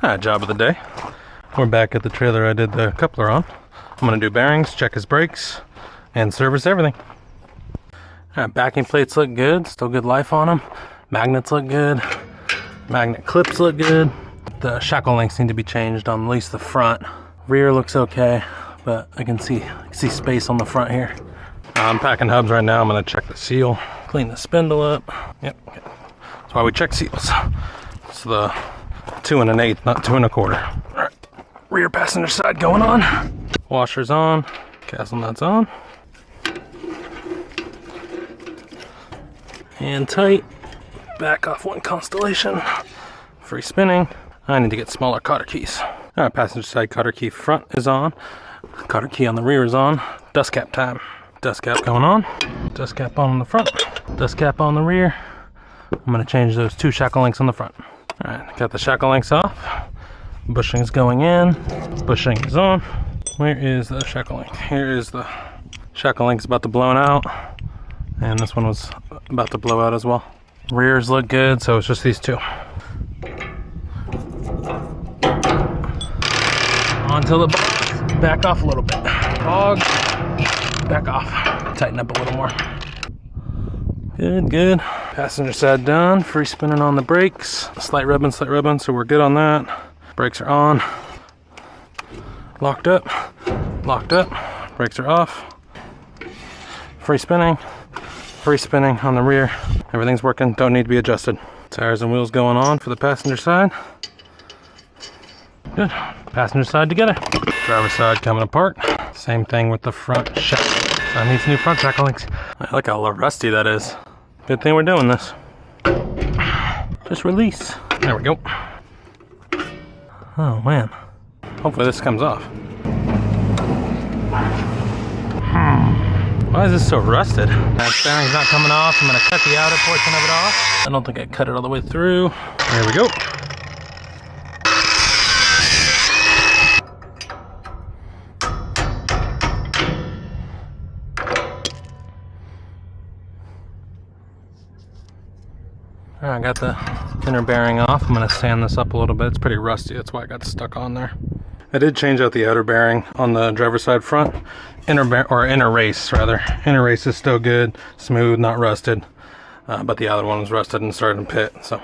Job of the day. We're back at the trailer I did the coupler on. I'm gonna do bearings, check his brakes, and service everything. Alright, backing plates look good, still good life on them. Magnets look good. Magnet clips look good. The shackle lengths need to be changed on at least the front. Rear looks okay, but I can see space on the front here. I'm packing hubs right now. I'm gonna check the seal, clean the spindle up. Yep, okay. That's why we check seals. It's the 2 1/8, not 2 1/4. All right, rear passenger side going on. Washers on, castle nuts on. And tight. Back off one constellation. Free spinning. I need to get smaller cotter keys. All right, passenger side cotter key front is on. Cotter key on the rear is on. Dust cap time. Dust cap going on. Dust cap on the front. Dust cap on the rear. I'm gonna change those 2 shackle links on the front. All right, got the shackle links off. Bushing is going in. Bushing is on. Where is the shackle link? Here is the shackle link's about to blow out. And this one was about to blow out as well. Rears look good, so it's just these 2. Onto the box. Back off a little bit. Bog. Back off. Tighten up a little more. Good, good. Passenger side done. Free spinning on the brakes. Slight rubbing, so we're good on that. Brakes are on. Locked up. Locked up. Brakes are off. Free spinning. Free spinning on the rear. Everything's working. Don't need to be adjusted. Tires and wheels going on for the passenger side. Good. Passenger side together. Driver side coming apart. Same thing with the front shackle. I need some new front shackle links. Look how rusty that is. Good thing we're doing this. Just release. There we go. Oh man. Hopefully this comes off. Why is this so rusted? That bearing's not coming off. I'm gonna cut the outer portion of it off. I don't think I cut it all the way through. There we go. I got the inner bearing off. I'm gonna sand this up a little bit. It's pretty rusty, that's why I got stuck on there. I did change out the outer bearing on the driver's side front. Inner race rather. Inner race is still good, smooth, not rusted. But the other one was rusted and started to pit, so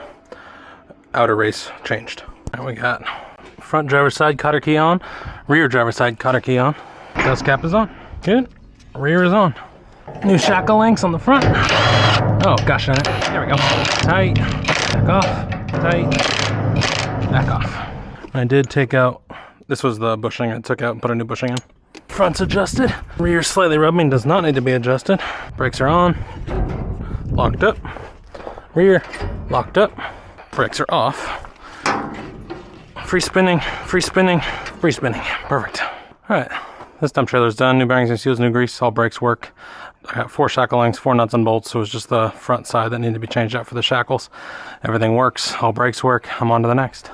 outer race changed. Now we got front driver's side cotter key on, rear driver's side cotter key on. Dust cap is on. Good. Rear is on. New shackle links on the front. Oh gosh darn it. There we go. Tight. Back off. Tight. Back off. I did take out, this was the bushing I took out and put a new bushing in. Front's adjusted. Rear slightly rubbing, does not need to be adjusted. Brakes are on. Locked up. Rear locked up. Brakes are off. Free spinning, free spinning, free spinning. Perfect. Alright. This dump trailer's done. New bearings and seals, new grease, all brakes work. I got 4 shackle links, 4 nuts and bolts, so it's just the front side that needed to be changed out for the shackles. Everything works, all brakes work. I'm on to the next.